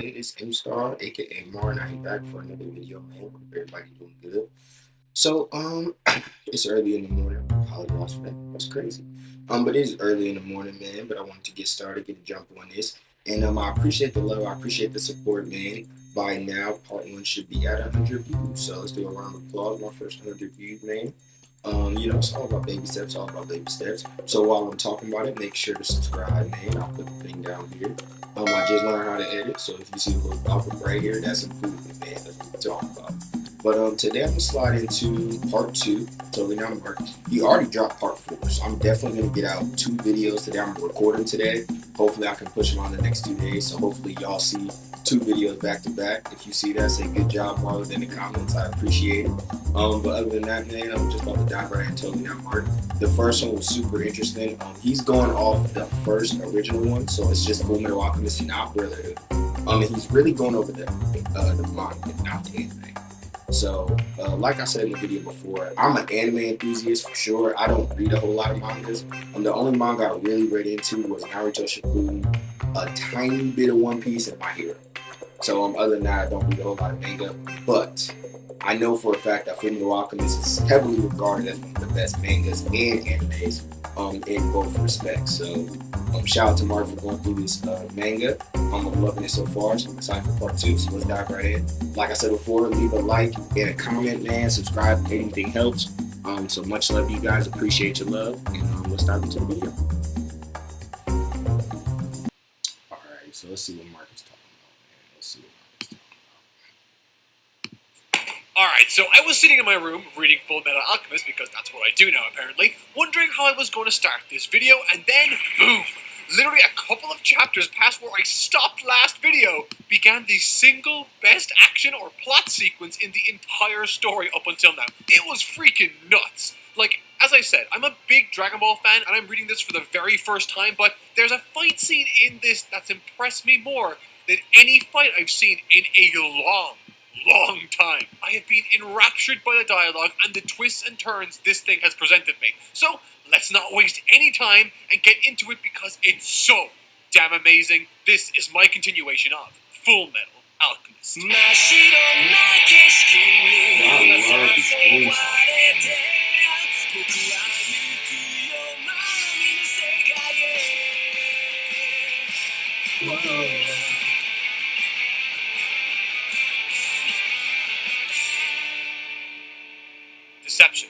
man? It's M-Star, aka Martin. I ain't back for another video, man. Hope everybody doing good. So, it's early in the morning. Apologize for that. That's crazy. But it is early in the morning, man. But I wanted to get started, get a jump on this. And I appreciate the love. I appreciate the support, man. By now, part one should be at 100 views. So let's do a round of applause. My first 100 views, man. It's all about baby steps, all about baby steps. So while I'm talking about it, make sure to subscribe, man. I'll put the thing down here. I just learned how to edit, so if you see a little bump right here, that's improvement, man. That's what we're talking about. But today I'm gonna slide into part two. Totally not Mark. He already dropped part four, so I'm definitely gonna get out 2 videos today. I'm recording today. Hopefully I can push them on the next 2 days. So hopefully y'all see 2 videos back to back. If you see that, say good job, Marlon, in the comments. I appreciate it. But other than that, man, I'm just about to dive right into Totally Not Mark. The first one was super interesting. He's going off the first original one, so it's just Fullmetal Alchemist, not Brotherhood. And he's really going over the manga, not the anime. So, like I said in the video before, I'm an anime enthusiast for sure. I don't read a whole lot of mangas. The only manga I really read into was Naruto Shippuden, a tiny bit of One Piece, and My Hero. So, other than that, I don't read a whole lot of manga. But I know for a fact that Fullmetal Alchemist is heavily regarded as one of the best mangas and animes in both respects. So, shout out to Mark for going through this manga. I'm loving it so far, so I'm excited for part two. So let's dive right in. Like I said before, leave a like and a comment, man. Subscribe if anything helps. So much love, you guys. Appreciate your love, and let's dive into the video. All right, so let's see what Mark is talking about, man. Let's see what Mark is talking about. Alright, so I was sitting in my room reading Fullmetal Alchemist, because that's what I do now apparently, wondering how I was going to start this video, and then, boom! Literally a couple of chapters past where I stopped last video began the single best action or plot sequence in the entire story up until now. It was freaking nuts! Like, as I said, I'm a big Dragon Ball fan, and I'm reading this for the very first time, but there's a fight scene in this that's impressed me more than any fight I've seen in a long time. I have been enraptured by the dialogue and the twists and turns this thing has presented me. So, let's not waste any time and get into it because it's so damn amazing. This is my continuation of Fullmetal Alchemist. Deception,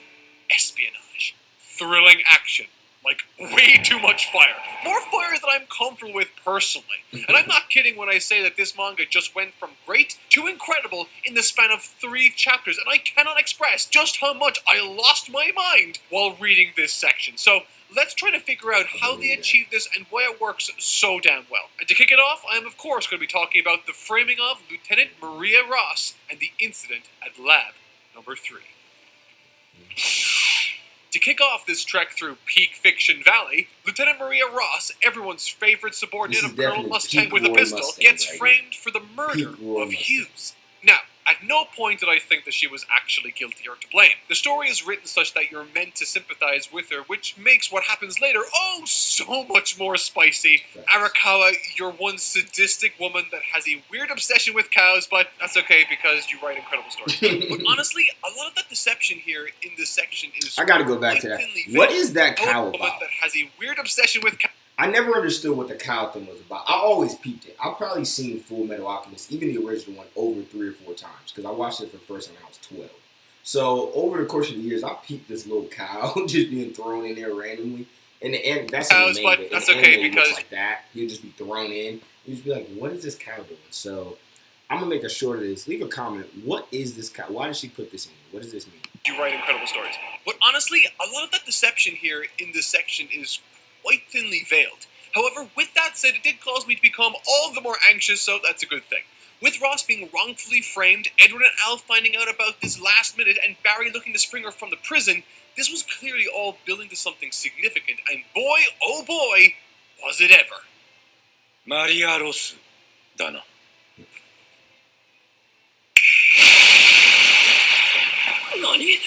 espionage, thrilling action, like way too much fire. More fire than I'm comfortable with personally. And I'm not kidding when I say that this manga just went from great to incredible in the span of 3 chapters, and I cannot express just how much I lost my mind while reading this section. So let's try to figure out how they achieved this and why it works so damn well. And to kick it off, I am of course going to be talking about the framing of Lieutenant Maria Ross and the incident at Lab Number 3. To kick off this trek through peak fiction valley, Lieutenant Maria Ross, everyone's favorite subordinate of Colonel Mustang with a pistol, gets framed for the murder of Hughes. Now, at no point did I think that she was actually guilty or to blame. The story is written such that you're meant to sympathize with her, which makes what happens later, oh, so much more spicy. Arakawa, you're one sadistic woman that has a weird obsession with cows, but that's okay because you write incredible stories. But honestly, a lot of that deception here in this section is... I gotta go back to that. What is that cow about? That has a weird obsession with cows. I never understood what the cow thing was about. I always peeped it. I've probably seen Fullmetal Alchemist, even the original one, over 3 or 4 times because I watched it for the first time when I was 12. So over the course of the years, I peeped this little cow just being thrown in there randomly. And that's in the manga. That's okay because like that, he'll just be thrown in. You just be like, "What is this cow doing?" So I'm gonna make a short of this. Leave a comment. What is this cow? Why did she put this in here? What does this mean? You write incredible stories, but honestly, a lot of that deception here in this section is quite thinly veiled. However, with that said, it did cause me to become all the more anxious, so that's a good thing. With Ross being wrongfully framed, Edward and Al finding out about this last minute, and Barry looking to spring her from the prison, this was clearly all building to something significant, and boy, oh boy, was it ever. Maria Ross, Dana. Nani?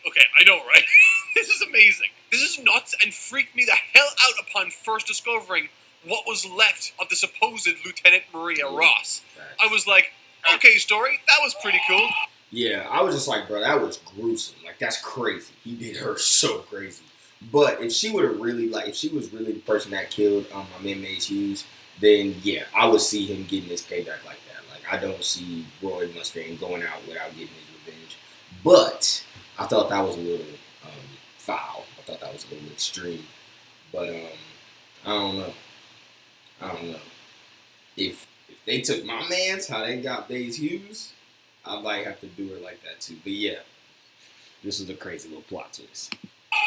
Okay, I know, right? This is amazing. This is nuts and freaked me the hell out upon first discovering what was left of the supposed Lieutenant Maria Ross. Facts. I was like, okay, story, that was pretty cool. Yeah, I was just like, bro, that was gruesome. Like, that's crazy. He did her so crazy. But if she would have really, like, if she was really the person that killed my man Mace Hughes, then yeah, I would see him getting his payback like that. Like, I don't see Roy Mustang going out without getting his revenge. But I thought that was a little foul. I thought that was a little extreme. But I don't know. I don't know. If they took my man's, how they got Mace Hughes, I might have to do her like that too. But yeah, this is a crazy little plot twist.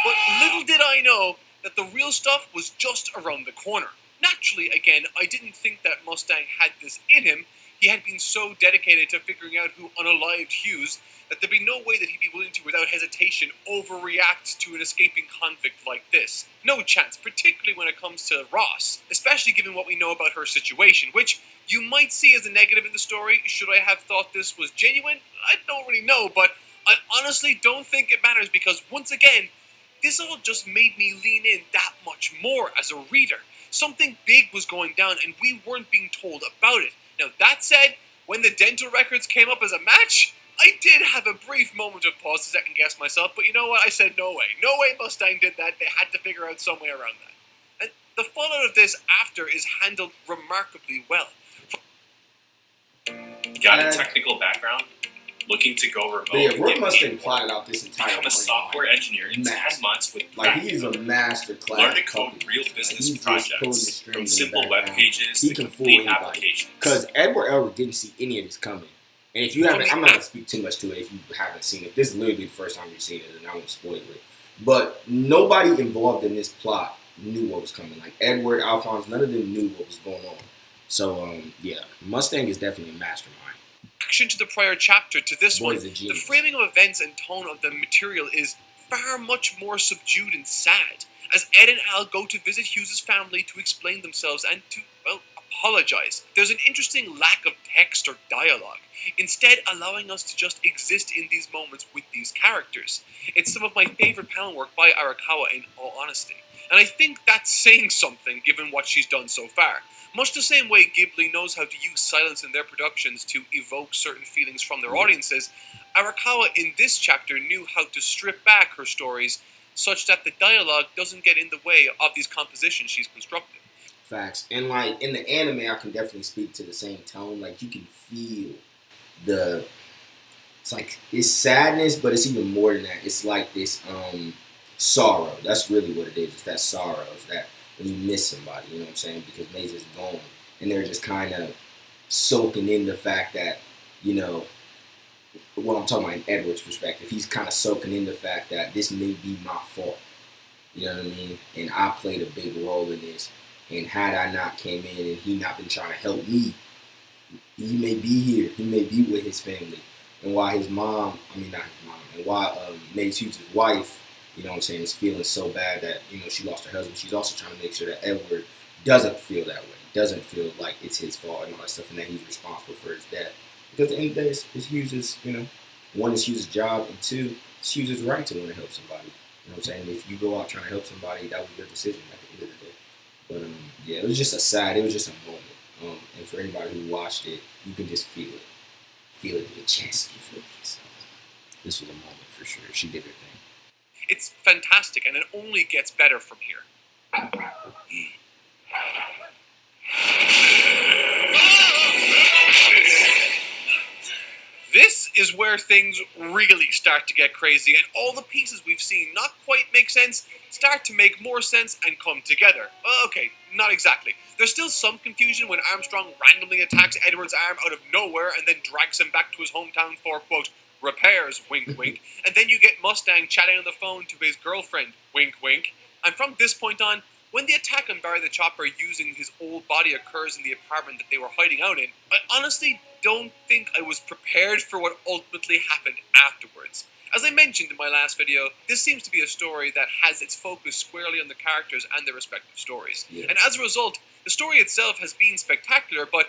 But little did I know that the real stuff was just around the corner. Naturally, again, I didn't think that Mustang had this in him. He had been so dedicated to figuring out who unalived Hughes that there'd be no way that he'd be willing to, without hesitation, overreact to an escaping convict like this. No chance, particularly when it comes to Ross, especially given what we know about her situation, which you might see as a negative in the story. Should I have thought this was genuine? I don't really know, but I honestly don't think it matters because, once again, this all just made me lean in that much more as a reader. Something big was going down and we weren't being told about it. Now, that said, when the dental records came up as a match, I did have a brief moment of pause to second guess myself, but you know what? I said no way. No way Mustang did that. They had to figure out some way around that. And the fallout of this after is handled remarkably well. Got a technical background, looking to go remote. But yeah, and Roy get Mustang paid plotted out this entire become a plan, software like, engineer in 10 master. months with Like, crack. he's a master class. Learn to code company. real Like, business he's just pulling the projects, strings from in simple the web background. pages He to can fool complete anybody. applications. Because Edward Elric didn't see any of this coming. And if you haven't, I'm not gonna speak too much to it if you haven't seen it. This is literally the first time you've seen it, and I won't spoil it. But nobody involved in this plot knew what was coming. Like Edward, Alphonse, none of them knew what was going on. So yeah, Mustang is definitely a mastermind. To the prior chapter to this Boy's one, a the genius. framing of events and tone of the material is far much more subdued and sad, as Ed and Al go to visit Hughes' family to explain themselves and to, well, apologize. There's an interesting lack of text or dialogue, instead allowing us to just exist in these moments with these characters. It's some of my favorite panel work by Arakawa, in all honesty, and I think that's saying something given what she's done so far. Much the same way Ghibli knows how to use silence in their productions to evoke certain feelings from their audiences, Arakawa in this chapter knew how to strip back her stories such that the dialogue doesn't get in the way of these compositions she's constructed. Facts. And like in the anime, I can definitely speak to the same tone. Like you can feel the, it's like it's sadness, but it's even more than that. It's like this sorrow. That's really what it is. It's that sorrow. It's that when you miss somebody, you know what I'm saying? Because Maze is gone, and they're just kind of soaking in the fact that, you know, well, I'm talking about in Edward's perspective. He's kind of soaking in the fact that this may be my fault. You know what I mean? And I played a big role in this. And had I not came in and he not been trying to help me, he may be here. He may be with his family. And why his mom, I mean not his mom, and why Mace Hughes' wife, you know what I'm saying, is feeling so bad that, you know, she lost her husband. She's also trying to make sure that Edward doesn't feel that way. Doesn't feel like it's his fault and all that stuff and that he's responsible for his death. Because at the end of the day, it's Hughes', you know, one is Hughes' job, and two, it's Hughes' right to want to help somebody. You know what I'm saying? If you go out trying to help somebody, that was your decision at the end of the day. But yeah, it was just a moment. And for anybody who watched it, you can just feel it. Feel it in your chest, you feel me? So this was a moment for sure. She did her thing. It's fantastic, and it only gets better from here. This is where things really start to get crazy, and all the pieces we've seen not quite make sense start to make more sense and come together. Okay, not exactly. There's still some confusion when Armstrong randomly attacks Edward's arm out of nowhere and then drags him back to his hometown for, quote, repairs, wink wink, and then you get Mustang chatting on the phone to his girlfriend, wink wink, and from this point on, when the attack on Barry the Chopper using his old body occurs in the apartment that they were hiding out in, I honestly don't think I was prepared for what ultimately happened afterwards. As I mentioned in my last video, this seems to be a story that has its focus squarely on the characters and their respective stories. Yeah. And as a result, the story itself has been spectacular, but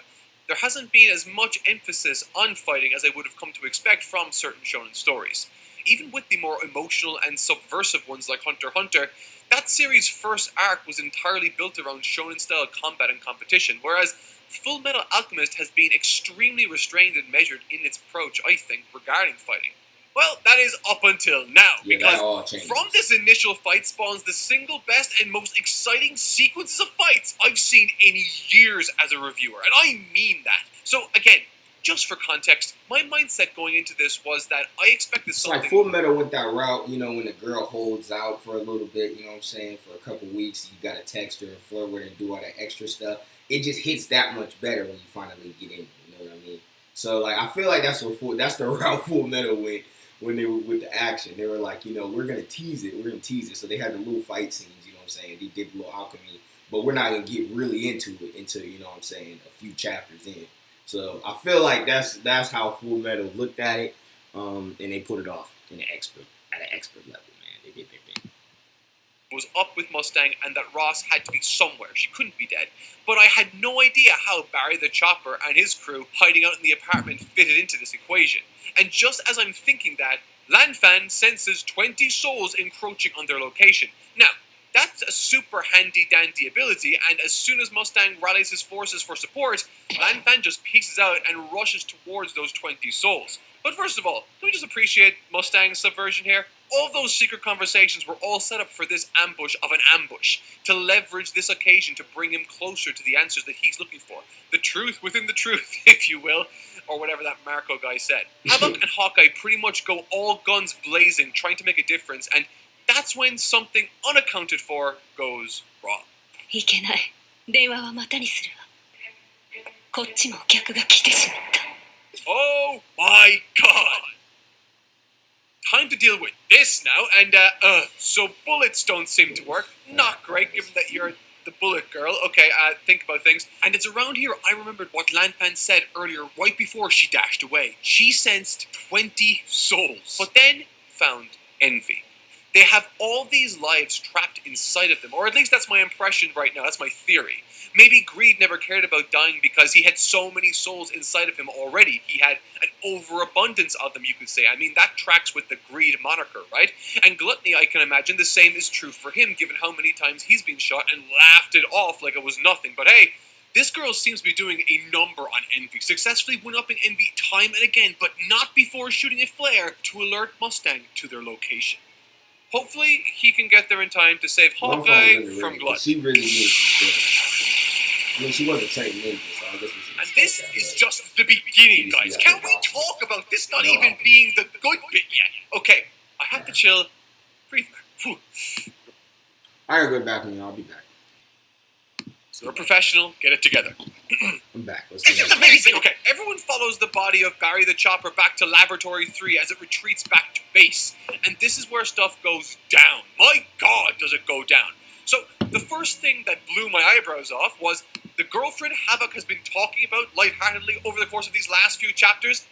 there hasn't been as much emphasis on fighting as I would have come to expect from certain shonen stories. Even with the more emotional and subversive ones like Hunter x Hunter, That series' first arc was entirely built around shonen-style combat and competition, whereas Fullmetal Alchemist has been extremely restrained and measured in its approach, I think, regarding fighting. Well, that is up until now, Yeah, that all because changes. from this initial fight spawns the single best and most exciting sequences of fights I've seen in years as a reviewer, and I mean that. So again, just for context, my mindset going into this was that I expected It's something... like Full Metal went that route, you know, when the girl holds out for a little bit, you know what I'm saying, for a couple weeks, you gotta text her and flirt with her and do all that extra stuff. It just hits that much better when you finally get in, you know what I mean? So like I feel like that's the route Full Metal went when they were with the action. They were like, you know, we're gonna tease it. So they had the little fight scenes, you know what I'm saying? They did a little alchemy, but we're not gonna get really into it until, you know what I'm saying, a few chapters in. So I feel like that's how Full Metal looked at it, and they put it off at an expert level, man. They did their thing. Was up with Mustang and that Ross had to be somewhere. She couldn't be dead. But I had no idea how Barry the Chopper and his crew hiding out in the apartment fitted into this equation. And just as I'm thinking that, Lanfan senses 20 souls encroaching on their location. Now, that's a super handy-dandy ability, and as soon as Mustang rallies his forces for support, Lanfan just pieces out and rushes towards those 20 souls. But first of all, can we just appreciate Mustang's subversion here? All of those secret conversations were all set up for this ambush of an ambush, to leverage this occasion to bring him closer to the answers that he's looking for. The truth within the truth, if you will, or whatever that Marco guy said. Havok and Hawkeye pretty much go all guns blazing, trying to make a difference, and that's when something unaccounted for goes wrong. いけない。電話はまたにするわ。こっちもお客が来てしまった。Oh my god! Time to deal with this now, and so bullets don't seem to work. Not great, given that you're the bullet girl. Okay, think about things. And it's around here I remembered what Lanfan said earlier, right before she dashed away. She sensed 20 souls, but then found envy. They have all these lives trapped inside of them, or at least that's my impression right now, that's my theory. Maybe Greed never cared about dying because he had so many souls inside of him already. He had an overabundance of them, you could say. I mean, that tracks with the Greed moniker, right? And Gluttony, I can imagine the same is true for him, given how many times he's been shot and laughed it off like it was nothing. But hey, this girl seems to be doing a number on Envy, successfully one-upping Envy time and again, but not before shooting a flare to alert Mustang to their location. Hopefully, he can get there in time to save Hawkeye from Gluttony. She really is. I mean, she was a trained ninja, so I guess we should. And this is just the beginning, guys. Can we talk about this not even being the good bit yet? Okay, I have to chill. Breathe, man. I gotta go back to me. I'll be back. So you're a professional. Get it together. I'm back. Let's This do is it. amazing. Okay, everyone follows the body of Barry the Chopper back to Laboratory 3 as it retreats back to base. And this is where stuff goes down. My God, does it go down. So, the first thing that blew my eyebrows off was the girlfriend Havok has been talking about lightheartedly over the course of these last few chapters.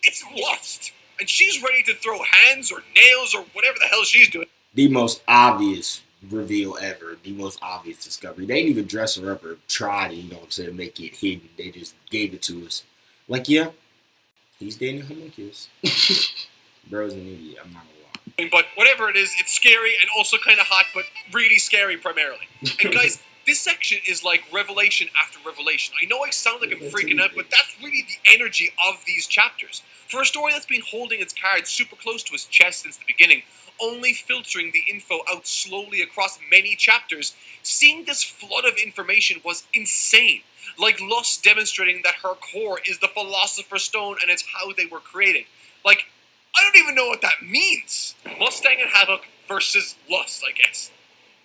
It's lust. And she's ready to throw hands or nails or whatever the hell she's doing. The most obvious reveal ever. The most obvious discovery. They didn't even dress her up or try to, you know what I'm saying, make it hidden. They just gave it to us. Like, yeah, he's dating a homunculus. Bro's an idiot. I'm not gonna lie. But whatever it is, it's scary and also kind of hot, but really scary primarily. And guys, this section is like revelation after revelation. I know I sound like I'm freaking out, but that's really the energy of these chapters. For a story that's been holding its cards super close to its chest since the beginning, only filtering the info out slowly across many chapters, seeing this flood of information was insane. Like Lust demonstrating that her core is the Philosopher's Stone and it's how they were created. Like, I don't even know what that means. Mustang and Havok versus Lust, I guess.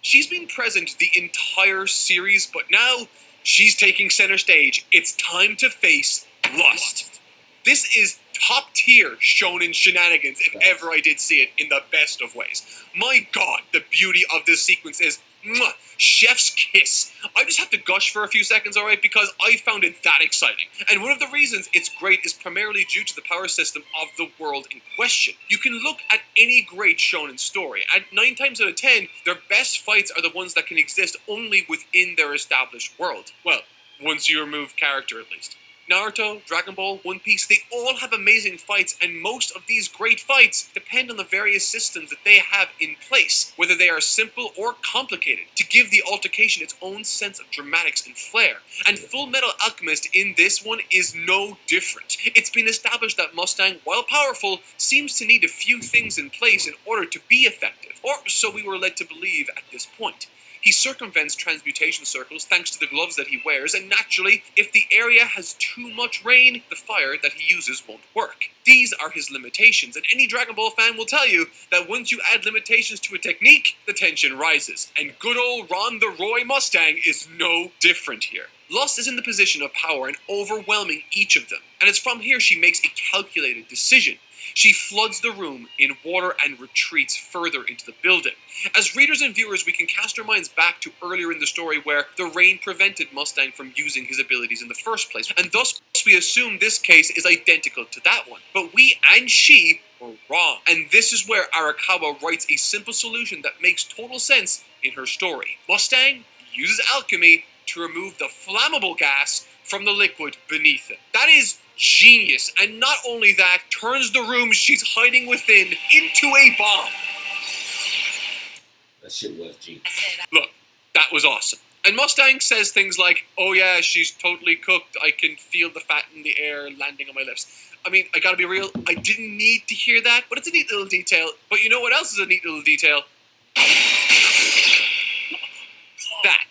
She's been present the entire series, but now she's taking center stage. It's time to face Lust. This is top tier shonen shenanigans, if ever I did see it, in the best of ways. My God, the beauty of this sequence is mwah, chef's kiss. I just have to gush for a few seconds, alright, because I found it that exciting. And one of the reasons it's great is primarily due to the power system of the world in question. You can look at any great shonen story, and 9 times out of 10, their best fights are the ones that can exist only within their established world. Well, once you remove character at least. Naruto, Dragon Ball, One Piece, they all have amazing fights, and most of these great fights depend on the various systems that they have in place, whether they are simple or complicated, to give the altercation its own sense of dramatics and flair. And Fullmetal Alchemist in this one is no different. It's been established that Mustang, while powerful, seems to need a few things in place in order to be effective, or so we were led to believe at this point. He circumvents transmutation circles thanks to the gloves that he wears, and naturally, if the area has too much rain, the fire that he uses won't work. These are his limitations, and any Dragon Ball fan will tell you that once you add limitations to a technique, the tension rises. And good old Ron the Roy Mustang is no different here. Lust is in the position of power and overwhelming each of them, and it's from here she makes a calculated decision. She floods the room in water and retreats further into the building. As readers and viewers, we can cast our minds back to earlier in the story where the rain prevented Mustang from using his abilities in the first place, and thus we assume this case is identical to that one. But we and she were wrong, and this is where Arakawa writes a simple solution that makes total sense in her story. Mustang uses alchemy to remove the flammable gas from the liquid beneath it. That is genius, and not only that, turns the room she's hiding within into a bomb. That shit was genius. Look, that was awesome. And Mustang says things like, oh yeah, she's totally cooked, I can feel the fat in the air landing on my lips. I mean, I gotta be real, I didn't need to hear that, but it's a neat little detail. But you know what else is a neat little detail? That.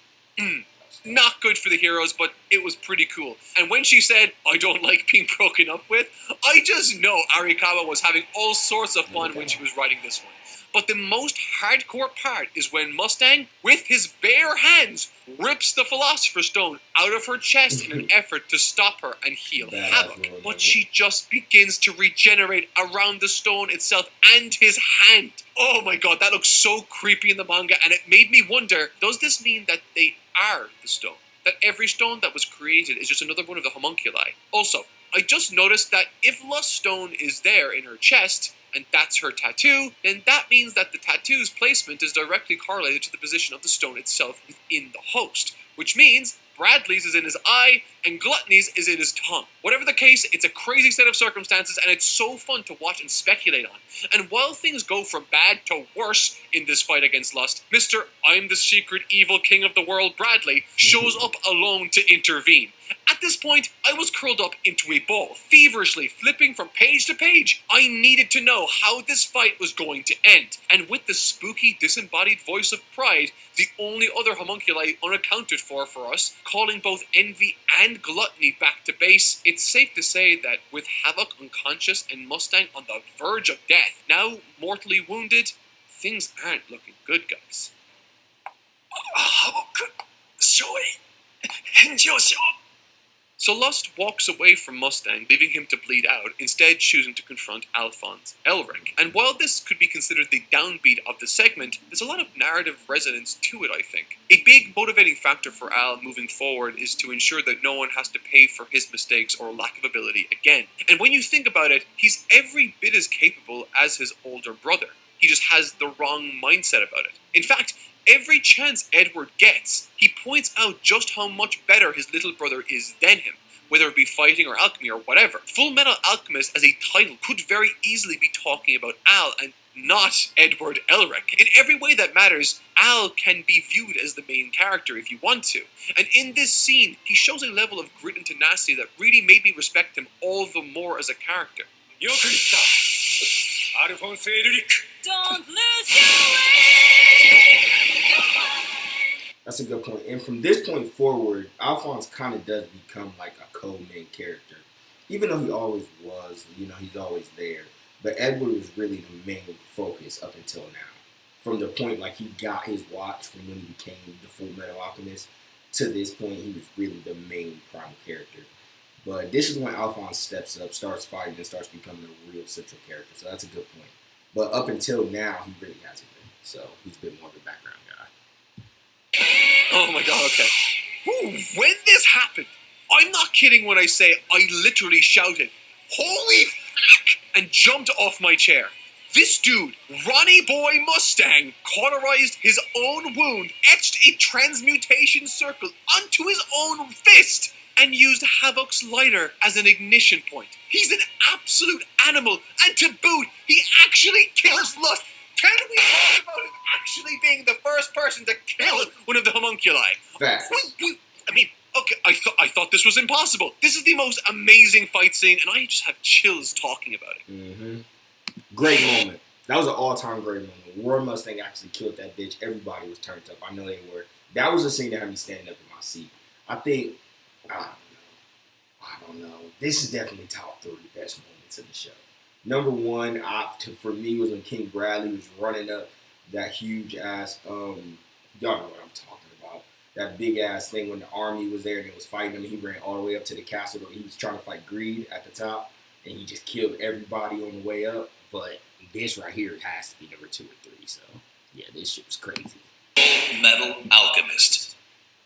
Not good for the heroes, but it was pretty cool. And when she said, I don't like being broken up with, I just know Arakawa was having all sorts of fun when she was writing this one. But the most hardcore part is when Mustang, with his bare hands, rips the Philosopher's Stone out of her chest in an effort to stop her and heal Havoc. But she just begins to regenerate around the stone itself and his hand. Oh my god, that looks so creepy in the manga, and it made me wonder, does this mean that they are the stone? That every stone that was created is just another one of the homunculi? Also, I just noticed that if Lust Stone is there in her chest, and that's her tattoo, then that means that the tattoo's placement is directly correlated to the position of the stone itself within the host, which means Bradley's is in his eye, and Gluttony's is in his tongue. Whatever the case, it's a crazy set of circumstances, and it's so fun to watch and speculate on. And while things go from bad to worse in this fight against Lust, Mr. I'm the secret evil king of the world, Bradley, shows up alone to intervene. At this point, I was curled up into a ball, feverishly flipping from page to page. I needed to know how this fight was going to end. And with the spooky, disembodied voice of Pride, the only other homunculi unaccounted for us, calling both envy and gluttony back to base, it's safe to say that with Havoc unconscious and Mustang on the verge of death, now mortally wounded, things aren't looking good, guys. So Lust walks away from Mustang, leaving him to bleed out, instead choosing to confront Alphonse Elric. And while this could be considered the downbeat of the segment, there's a lot of narrative resonance to it, I think. A big motivating factor for Al moving forward is to ensure that no one has to pay for his mistakes or lack of ability again. And when you think about it, he's every bit as capable as his older brother. He just has the wrong mindset about it. In fact, every chance Edward gets, he points out just how much better his little brother is than him, whether it be fighting or alchemy or whatever. Fullmetal Alchemist as a title could very easily be talking about Al and not Edward Elric. In every way that matters, Al can be viewed as the main character if you want to. And in this scene, he shows a level of grit and tenacity that really made me respect him all the more as a character. Alphonse Elric. Don't lose your way. That's a good point. And from this point forward, Alphonse kind of does become like a co-main character. Even though he always was, he's always there. But Edward was really the main focus up until now. From the point, like, he got his watch from when he became the Fullmetal Alchemist, to this point, he was really the main prime character. But this is when Alphonse steps up, starts fighting, and starts becoming a real central character. So that's a good point. But up until now, he really hasn't been. So he's been more of a background guy. Oh my god, okay. When this happened, I'm not kidding when I say I literally shouted, "Holy fuck!" and jumped off my chair. This dude, Ronnie Boy Mustang, cauterized his own wound, etched a transmutation circle onto his own fist, and used Havok's lighter as an ignition point. He's an absolute animal, and to boot, he actually kills Lust. Can we talk about him actually being the first person to kill one of the homunculi? Facts. I mean, okay, I thought this was impossible. This is the most amazing fight scene, and I just have chills talking about it. Mm-hmm. Great moment. That was an all-time great moment. War Mustang actually killed that bitch. Everybody was turned up. I know they were. That was a scene that had me standing up in my seat. I think, I don't know. This is definitely top 3 best moments in the show. Number 1, for me, was when King Bradley was running up that huge ass, y'all know what I'm talking about. That big ass thing when the army was there and it was fighting him. He ran all the way up to the castle. He was trying to fight Greed at the top, and he just killed everybody on the way up. But this right here has to be number 2 or 3. So yeah, this shit was crazy. Fullmetal Alchemist.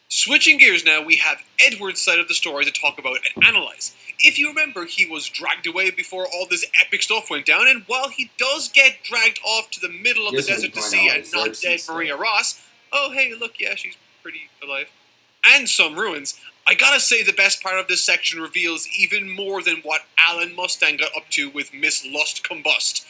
Switching gears now, we have Edward's side of the story to talk about and analyze. If you remember, he was dragged away before all this epic stuff went down, and while he does get dragged off to the middle of the desert to sea and not dead Maria Ross, oh hey, look, yeah, she's pretty alive, and some ruins, I gotta say the best part of this section reveals even more than what Alan Mustang got up to with Miss Lust Combust.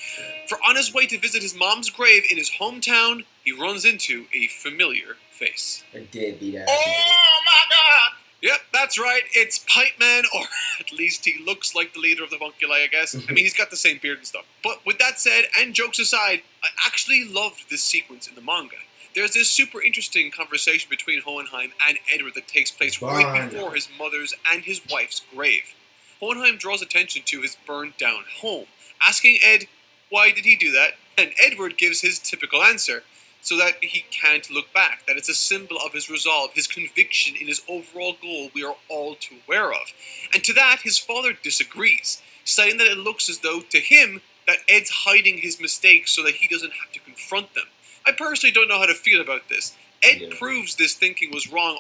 For on his way to visit his mom's grave in his hometown, he runs into a familiar face. A deadbeat ass. Oh my god! Yep, that's right, it's Pipe Man, or at least he looks like the leader of the homunculi, I guess. I mean, he's got the same beard and stuff. But with that said, and jokes aside, I actually loved this sequence in the manga. There's this super interesting conversation between Hohenheim and Edward that takes place right before his mother's and his wife's grave. Hohenheim draws attention to his burned down home, asking Ed, why did he do that? And Edward gives his typical answer, so that he can't look back, that it's a symbol of his resolve, his conviction in his overall goal we are all too aware of. And to that, his father disagrees, citing that it looks as though, to him, that Ed's hiding his mistakes so that he doesn't have to confront them. I personally don't know how to feel about this. Ed proves this thinking was wrong.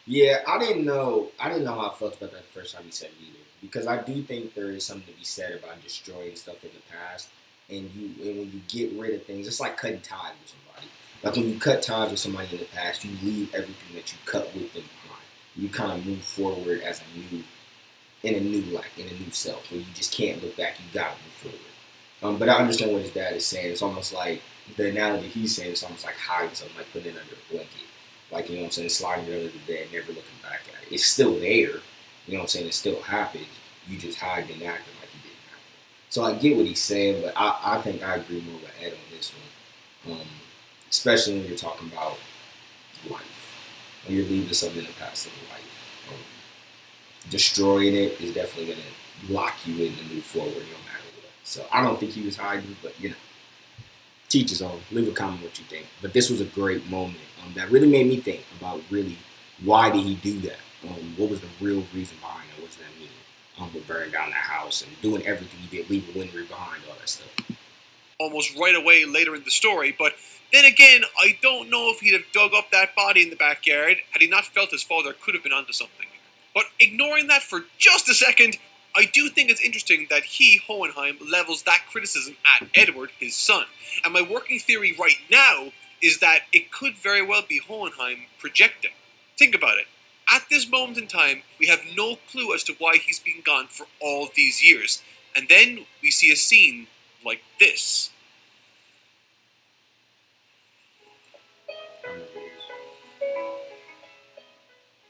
Yeah, I didn't know how I felt about that the first time he said it either. Because I do think there is something to be said about destroying stuff in the past. And when you get rid of things, it's like cutting ties with somebody. Like when you cut ties with somebody in the past, you leave everything that you cut with them behind. You kind of move forward as in a new self, where you just can't look back. You gotta move forward. But I understand what his dad is saying. It's almost like the analogy he's saying. It's almost like hiding something, like putting it under a blanket, like, you know what I'm saying, sliding it under the bed, never looking back at it. It's still there. You know what I'm saying? It still happened. You just hide and acting like it didn't happen. So I get what he's saying, but I think I agree more with Ed on this one. Especially when you're talking about life. When you're leaving something in the past of life. Destroying it is definitely going to lock you in to move forward no matter what. So I don't think he was hiding, but, you know, teach his own. Leave a comment what you think. But this was a great moment that really made me think about really why did he do that? What was the real reason behind it? What does that mean? With burning down that house and doing everything he did, leaving Winry behind, all that stuff. Almost right away later in the story, but then again, I don't know if he'd have dug up that body in the backyard had he not felt his father could have been onto something. But ignoring that for just a second, I do think it's interesting that he, Hohenheim, levels that criticism at Edward, his son. And my working theory right now is that it could very well be Hohenheim projecting. Think about it. At this moment in time, we have no clue as to why he's been gone for all these years. And then we see a scene like this.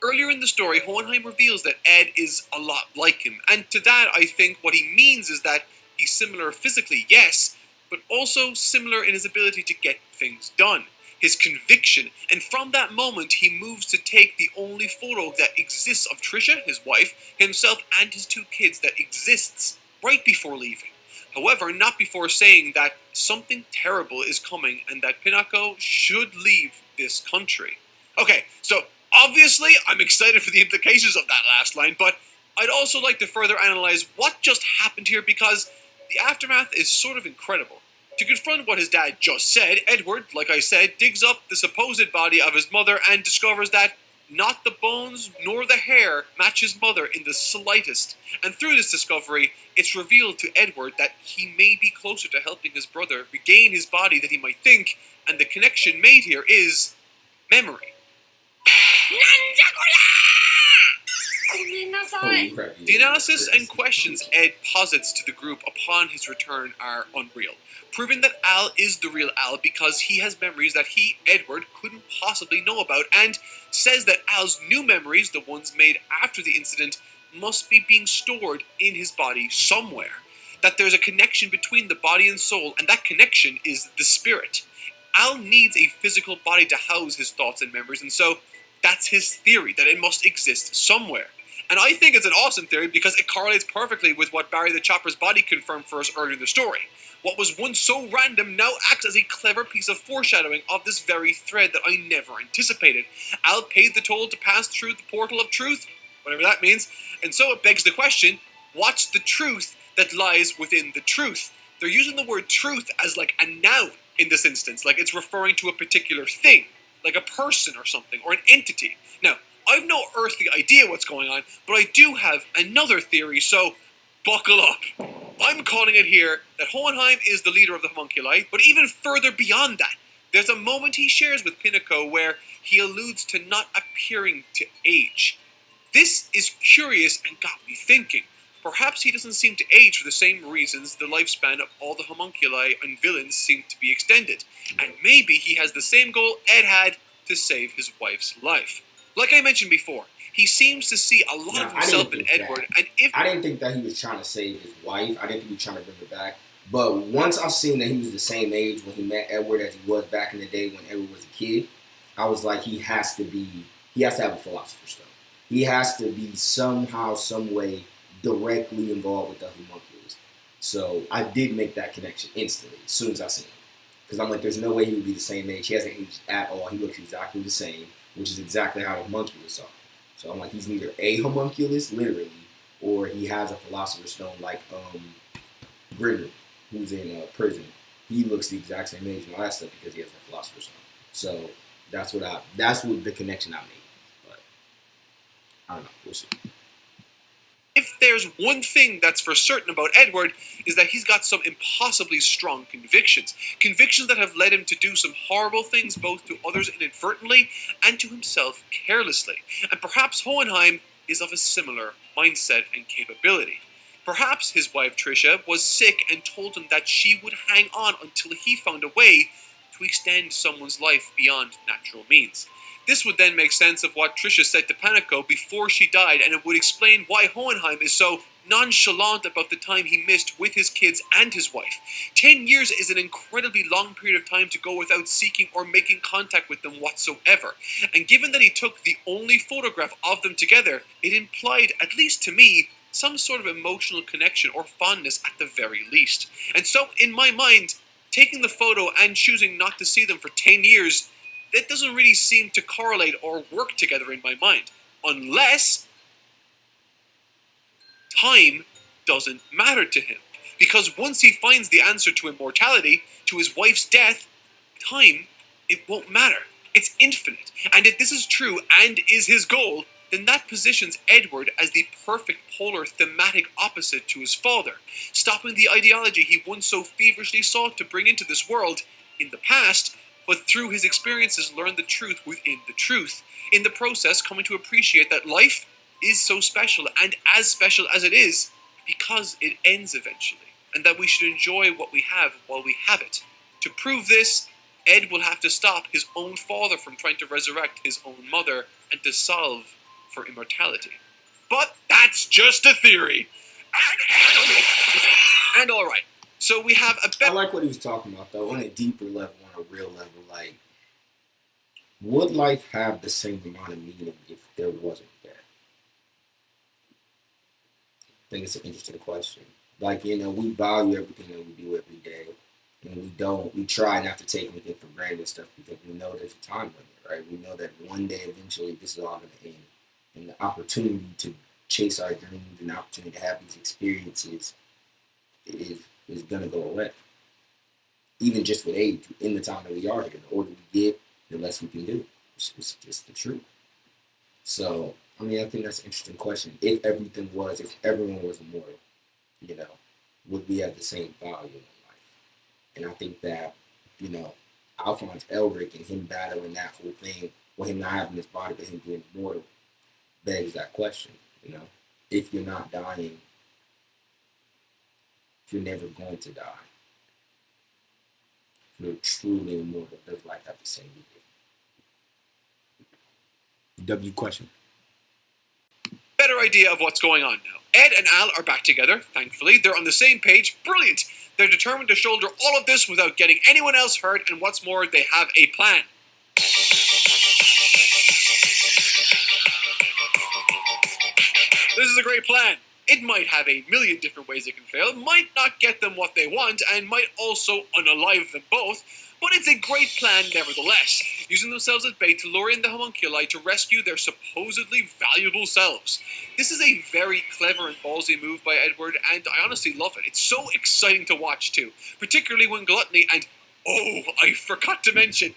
Earlier in the story, Hohenheim reveals that Ed is a lot like him, and to that I think what he means is that he's similar physically, yes, but also similar in his ability to get things done, his conviction, and from that moment he moves to take the only photo that exists of Trisha, his wife, himself, and his 2 kids that exists right before leaving. However, not before saying that something terrible is coming and that Pinako should leave this country. Okay, so obviously, I'm excited for the implications of that last line, but I'd also like to further analyze what just happened here because the aftermath is sort of incredible. To confront what his dad just said, Edward, like I said, digs up the supposed body of his mother and discovers that not the bones nor the hair match his mother in the slightest. And through this discovery, it's revealed to Edward that he may be closer to helping his brother regain his body than he might think, and the connection made here is memory. ごめんな Holy crap, The yeah, analysis crazy. and questions Ed posits to the group upon his return are unreal, proving that Al is the real Al because he has memories that he, Edward, couldn't possibly know about, and says that Al's new memories, the ones made after the incident, must be being stored in his body somewhere. That there's a connection between the body and soul, and that connection is the spirit. Al needs a physical body to house his thoughts and memories, and so that's his theory, that it must exist somewhere. And I think it's an awesome theory because it correlates perfectly with what Barry the Chopper's body confirmed for us earlier in the story. What was once so random now acts as a clever piece of foreshadowing of this very thread that I never anticipated. Al paid the toll to pass through the portal of truth, whatever that means, and so it begs the question, what's the truth that lies within the truth? They're using the word truth as like a noun in this instance, like it's referring to a particular thing, like a person or something, or an entity. Now, I've no earthly idea what's going on, but I do have another theory, so buckle up. I'm calling it here that Hohenheim is the leader of the homunculi, but even further beyond that, there's a moment he shares with Pinnacle where he alludes to not appearing to age. This is curious and got me thinking. Perhaps he doesn't seem to age for the same reasons the lifespan of all the homunculi and villains seem to be extended. And maybe he has the same goal Ed had to save his wife's life. Like I mentioned before, he seems to see a lot of himself in Edward, and if I didn't think that he was trying to save his wife. I didn't think he was trying to bring her back. But once I seen that he was the same age when he met Edward as he was back in the day when Edward was a kid, I was like, he has to have a philosopher's stone. He has to be somehow, some way directly involved with the homunculus. So I did make that connection instantly as soon as I seen him. Because I'm like, there's no way he would be the same age. He hasn't aged at all. He looks exactly the same, which is exactly how the homunculus are. So I'm like, he's neither a homunculus, literally, or he has a philosopher's stone like Grimly, who's in prison. He looks the exact same age and all that stuff because he has a philosopher's stone. So that's what the connection I made. But I don't know. We'll see. If there's one thing that's for certain about Edward, is that he's got some impossibly strong convictions. Convictions that have led him to do some horrible things both to others inadvertently and to himself carelessly. And perhaps Hohenheim is of a similar mindset and capability. Perhaps his wife Tricia was sick and told him that she would hang on until he found a way to extend someone's life beyond natural means. This would then make sense of what Tricia said to Panico before she died, and it would explain why Hohenheim is so nonchalant about the time he missed with his kids and his wife. 10 years is an incredibly long period of time to go without seeking or making contact with them whatsoever. And given that he took the only photograph of them together, it implied, at least to me, some sort of emotional connection or fondness at the very least. And so, in my mind, taking the photo and choosing not to see them for 10 years, that doesn't really seem to correlate or work together in my mind. Unless time doesn't matter to him. Because once he finds the answer to immortality, to his wife's death, time, it won't matter. It's infinite. And if this is true and is his goal, then that positions Edward as the perfect polar thematic opposite to his father, stopping the ideology he once so feverishly sought to bring into this world in the past, but through his experiences learned the truth within the truth, in the process coming to appreciate that life is so special, and as special as it is, because it ends eventually, and that we should enjoy what we have while we have it. To prove this, Ed will have to stop his own father from trying to resurrect his own mother, and to solve for immortality. But that's just a theory. And alright, so we have a I like what he was talking about, though, on a deeper level, on a real level. Like, would life have the same amount of meaning if there wasn't death? I think it's an interesting question. Like, we value everything that we do every day, and we try not to take anything for granted and stuff because we know there's a time limit, right? We know that one day eventually this is all going to end, and the opportunity to chase our dreams and the opportunity to have these experiences is going to go away. Even just with age, in the time that we are here, the older we get, the less we can do. It's just the truth. So, I mean, I think that's an interesting question. If everyone was immortal, would we have the same value in life? And I think that, Alphonse Elric and him battling that whole thing, with him not having his body, but him being immortal, begs that question, if you're not dying, if you're never going to die, if you're truly immortal, does life have the same meaning? W question. Better idea of what's going on now. Ed and Al are back together, thankfully. They're on the same page. Brilliant! They're determined to shoulder all of this without getting anyone else hurt, and what's more, they have a plan. This is a great plan. It might have a million different ways it can fail, might not get them what they want, and might also unalive them both, but it's a great plan nevertheless, using themselves as bait to lure in the homunculi to rescue their supposedly valuable selves. This is a very clever and ballsy move by Edward, and I honestly love it. It's so exciting to watch too, particularly when Gluttony and, oh, I forgot to mention,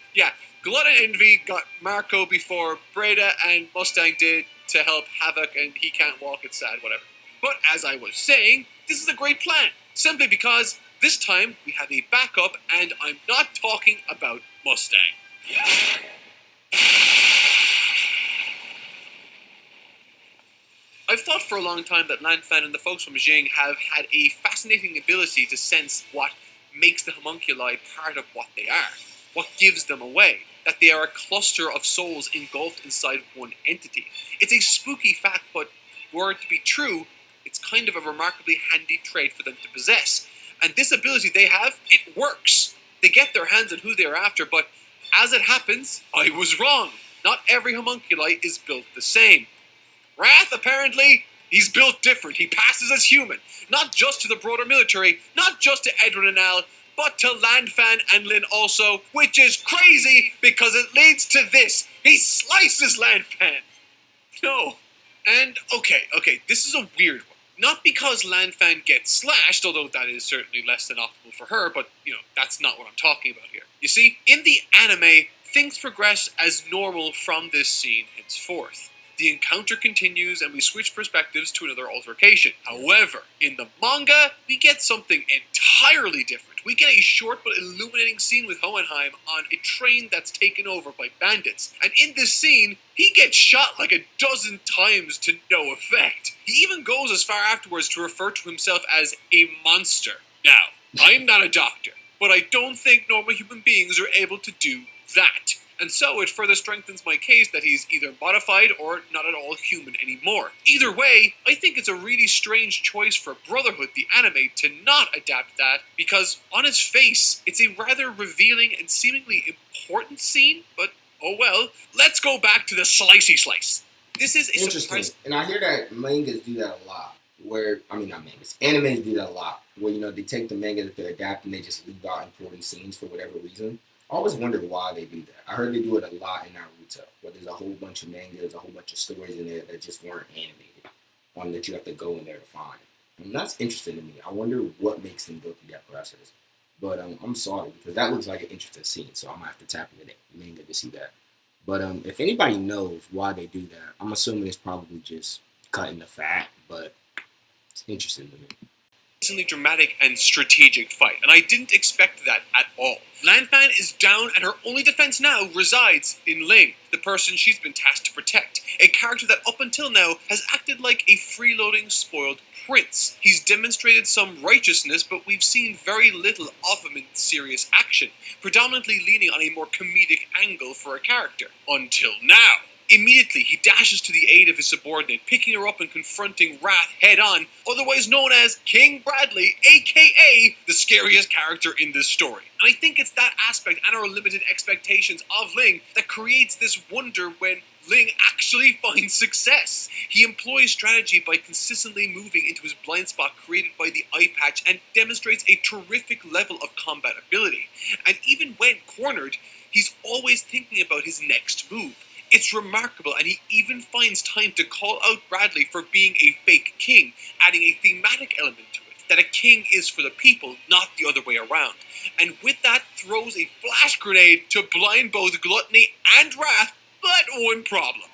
Glut and Envy got Marco before Breda and Mustang did to help Havoc, and he can't walk, it's sad, whatever. But as I was saying, this is a great plan, simply because this time we have a backup, and I'm not talking about Mustang. I've thought for a long time that Lanfan and the folks from Jing have had a fascinating ability to sense what makes the homunculi part of what they are, what gives them away, that they are a cluster of souls engulfed inside one entity. It's a spooky fact, but were it to be true, it's kind of a remarkably handy trait for them to possess. And this ability they have, it works. They get their hands on who they're after, but as it happens, I was wrong. Not every homunculi is built the same. Wrath, apparently, he's built different. He passes as human. Not just to the broader military, not just to Edward and Al, but to Lanfan and Lynn also, which is crazy because it leads to this. He slices Lanfan. No. And, okay, this is a weird one. Not because Lanfan gets slashed, although that is certainly less than optimal for her, but, that's not what I'm talking about here. You see, in the anime, things progress as normal from this scene henceforth. The encounter continues and we switch perspectives to another altercation. However, in the manga, we get something entirely different. We get a short but illuminating scene with Hohenheim on a train that's taken over by bandits. And in this scene, he gets shot like a dozen times to no effect. He even goes as far afterwards to refer to himself as a monster. Now, I'm not a doctor, but I don't think normal human beings are able to do that. And so it further strengthens my case that he's either modified or not at all human anymore. Either way, I think it's a really strange choice for Brotherhood, the anime, to not adapt that, because on its face, it's a rather revealing and seemingly important scene, but oh well. Let's go back to the slicey slice. This is a Interesting. And I hear that mangas do that a lot. Not mangas. Animes do that a lot. Where, they take the manga that they're adapting, they just leave out important scenes for whatever reason. I always wondered why they do that. I heard they do it a lot in Naruto, where there's a whole bunch of mangas, a whole bunch of stories in there that just weren't animated, that you have to go in there to find. And that's interesting to me. I wonder what makes them go through that process. But I'm sorry, because that looks like an interesting scene, so I'm going to have to tap into the manga to see that. But if anybody knows why they do that, I'm assuming it's probably just cutting the fat, but it's interesting to me. Dramatic and strategic fight, and I didn't expect that at all. Lanfan is down, and her only defense now resides in Ling, the person she's been tasked to protect, a character that up until now has acted like a freeloading, spoiled prince. He's demonstrated some righteousness, but we've seen very little of him in serious action, predominantly leaning on a more comedic angle for a character. Until now. Immediately, he dashes to the aid of his subordinate, picking her up and confronting Wrath head-on, otherwise known as King Bradley, aka the scariest character in this story. And I think it's that aspect and our limited expectations of Ling that creates this wonder when Ling actually finds success. He employs strategy by consistently moving into his blind spot created by the eye patch and demonstrates a terrific level of combat ability. And even when cornered, he's always thinking about his next move. It's remarkable, and he even finds time to call out Bradley for being a fake king, adding a thematic element to it, that a king is for the people, not the other way around. And with that, throws a flash grenade to blind both Gluttony and Wrath, but one problem.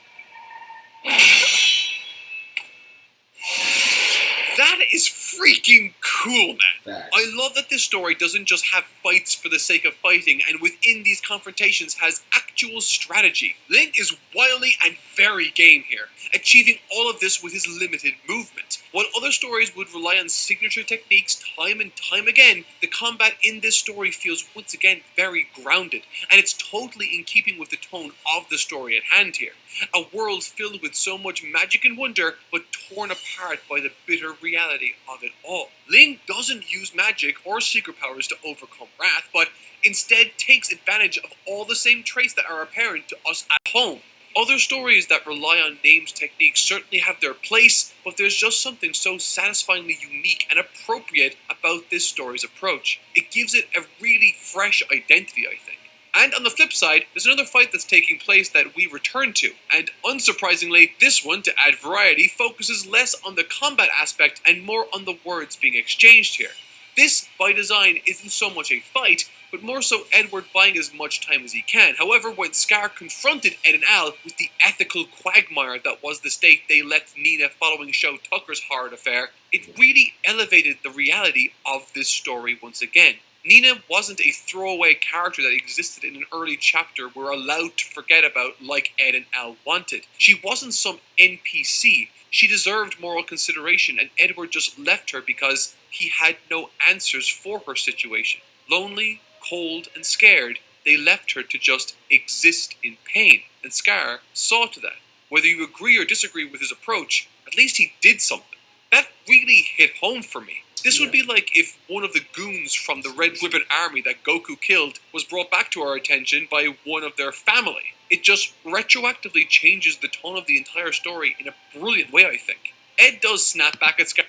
That is freaking cool, man. Facts. I love that this story doesn't just have fights for the sake of fighting, and within these confrontations has actual strategy. Ling is wildly and very game here, achieving all of this with his limited movement. While other stories would rely on signature techniques time and time again, the combat in this story feels once again very grounded, and it's totally in keeping with the tone of the story at hand here. A world filled with so much magic and wonder, but torn apart by the bitter reality of it all. Ling doesn't use magic or secret powers to overcome wrath, but instead takes advantage of all the same traits that are apparent to us at home. Other stories that rely on names techniques certainly have their place, but there's just something so satisfyingly unique and appropriate about this story's approach. It gives it a really fresh identity, I think. And on the flip side, there's another fight that's taking place that we return to, and unsurprisingly, this one, to add variety, focuses less on the combat aspect and more on the words being exchanged here. This, by design, isn't so much a fight, but more so Edward buying as much time as he can. However, when Scar confronted Ed and Al with the ethical quagmire that was the state they left Nina following Show Tucker's horrid affair, it really elevated the reality of this story once again. Nina wasn't a throwaway character that existed in an early chapter we're allowed to forget about like Ed and Al wanted. She wasn't some NPC. She deserved moral consideration, and Edward just left her because he had no answers for her situation. Lonely, cold, and scared, they left her to just exist in pain, and Scar saw to that. Whether you agree or disagree with his approach, at least he did something. That really hit home for me. This would be like if one of the goons from the Red Ribbon Army that Goku killed was brought back to our attention by one of their family. It just retroactively changes the tone of the entire story in a brilliant way, I think. Ed does snap back at Scar.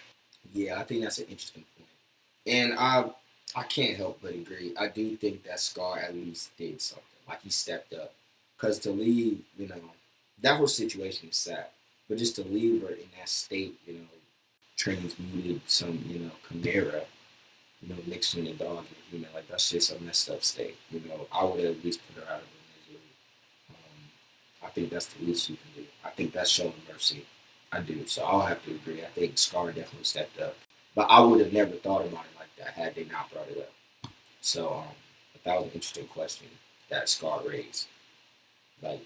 Yeah, I think that's an interesting point. And I can't help but agree. I do think that Scar at least did something. Like he stepped up. Because to leave, that whole situation is sad. But just to leave her in that state, transmuted some, chimera, mixing a dog and a human, like that's just a messed up state. I would have at least put her out of her misery. I think that's the least you can do. I think that's showing mercy. I do. So I'll have to agree. I think Scar definitely stepped up. But I would have never thought about it like that had they not brought it up. So but that was an interesting question that Scar raised. Like,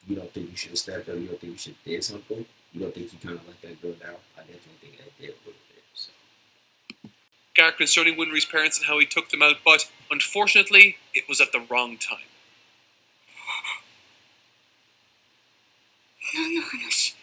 you don't think you should have stepped up? You don't think you should have did something? You don't think you kind of let that girl down? I definitely think Ed did a little bit. So. Scar concerning Winry's parents and how he took them out, but unfortunately, it was at the wrong time. 何の話?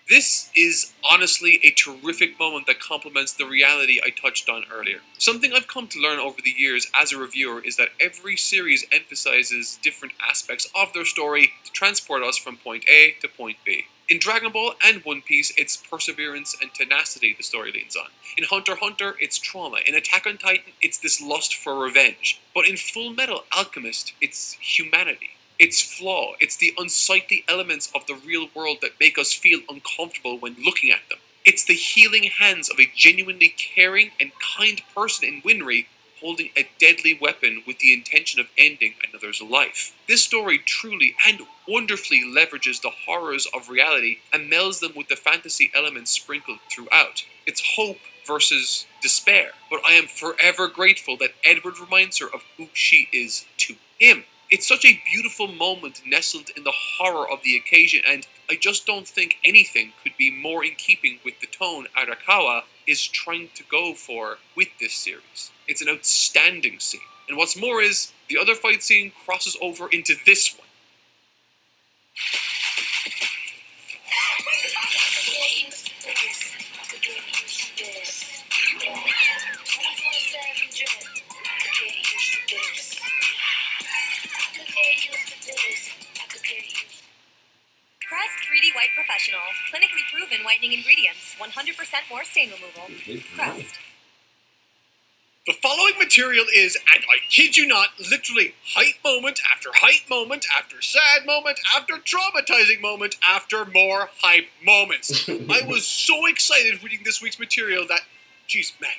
This is honestly a terrific moment that complements the reality I touched on earlier. Something I've come to learn over the years as a reviewer is that every series emphasizes different aspects of their story to transport us from point A to point B. In Dragon Ball and One Piece, it's perseverance and tenacity the story leans on. In Hunter x Hunter, it's trauma. In Attack on Titan, it's this lust for revenge. But in Fullmetal Alchemist, it's humanity. It's flaw. It's the unsightly elements of the real world that make us feel uncomfortable when looking at them. It's the healing hands of a genuinely caring and kind person in Winry holding a deadly weapon with the intention of ending another's life. This story truly and wonderfully leverages the horrors of reality and melds them with the fantasy elements sprinkled throughout. It's hope versus despair, but I am forever grateful that Edward reminds her of who she is to him. It's such a beautiful moment nestled in the horror of the occasion, and I just don't think anything could be more in keeping with the tone Arakawa is trying to go for with this series. It's an outstanding scene. And what's more is, the other fight scene crosses over into this one. Crest 3D White Professional. Clinically proven whitening ingredients. 100% more stain removal. Crest. The following material is, and I kid you not, literally hype moment after hype moment after sad moment after traumatizing moment after more hype moments. I was so excited reading this week's material that, geez, man,